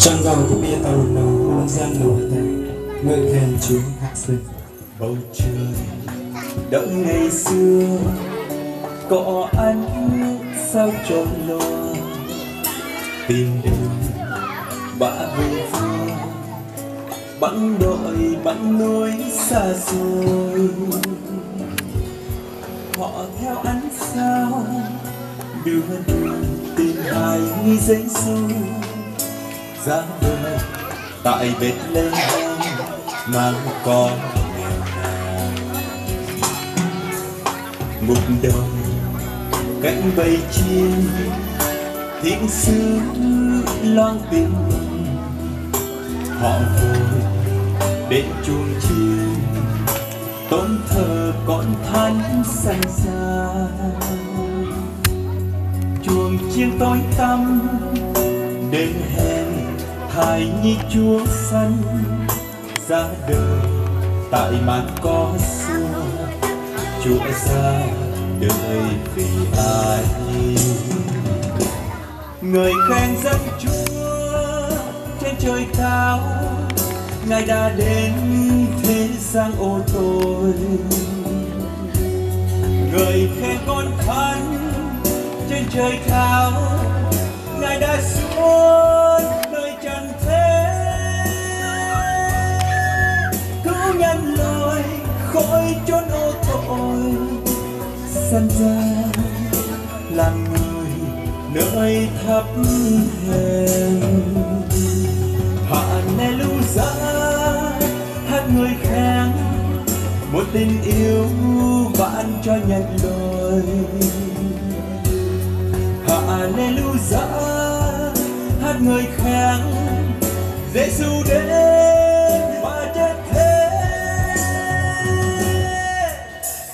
Trăng vào của bia tàu đầu muôn gian nổi tay ngợi khen Chúa hạ sinh. Bầu trời đợi ngày xưa có ánh sao tròn loa tìm đường bã về phương bắn đội bắn núi xa xôi. Họ theo ánh sao đưa đường tìm hai giấy Giêsu ra đời tại Bethlehem mang con nghèo nàn. Ngục đồng cánh bay chim thiên sứ loan tin họ vội đến chuông chiên tôn thờ con thánh xanh xa. Chuông chiên tối tăm đêm hẹn hài nhi Chúa sanh ra đời tại màn có xưa. Chúa ra đời vì ai? Người khen dân Chúa trên trời cao, Ngài đã đến thế gian ô tôi. Người khen con thánh trên trời cao, Ngài đã xuống nơi trần thế cứu nhân loại khỏi chốn ô tội, sanh ra làm người nơi thấp hèn. Hallelujah, hát người khen một tình yêu ban cho nhân loại. Hallelujah, hát người khen Giêsu đến và chết thế.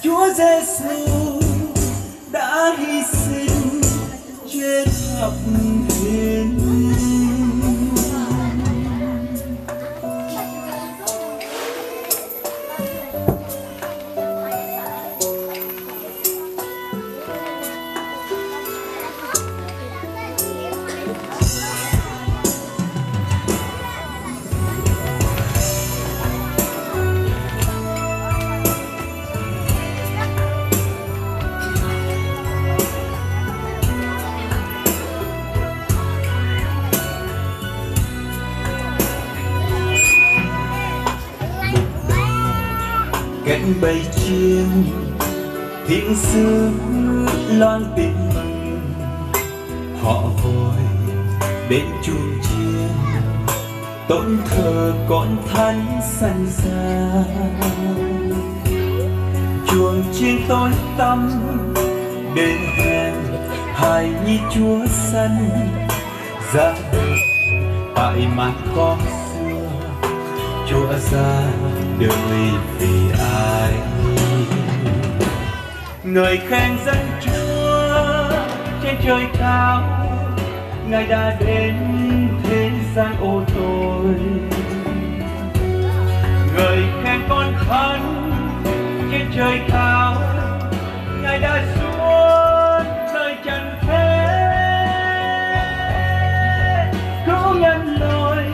Chúa Giêsu đã hy sinh trên thập hiên. Cánh bay chim thiên sứ loan tin mừng họ vội đến chuông chiên tôn thờ con thánh sanh ra. Chuông chiên tối tăm đêm hẹn hài nhi Chúa sanh ra đời tại màn có xưa. Chúa ra đời vì ai? Người khen dân Chúa trên trời cao, Ngài đã đến thế gian ô tôi. Người khen con thánh trên trời cao, Ngài đã xuống nơi trần thế cứu nhân loại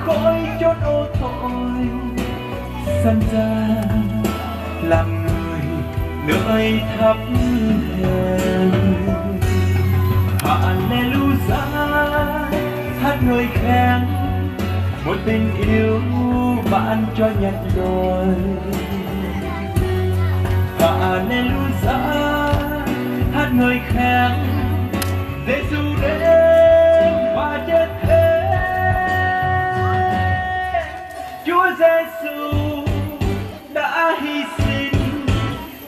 khỏi chốn ô tội, sanh ra làm người nơi thấp hèn. Hallelujah, hát người khen một tình yêu ban cho nhân loại. Hallelujah, hát người khen Giêsu đến và chết thế. Chúa Giêsu đã hy sinh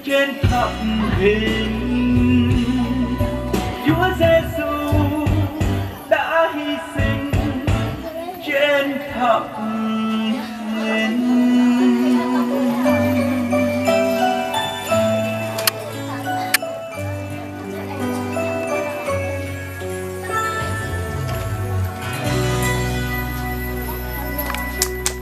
trên thập hình. Chúa Giêsu đã hy sinh trên thập hình.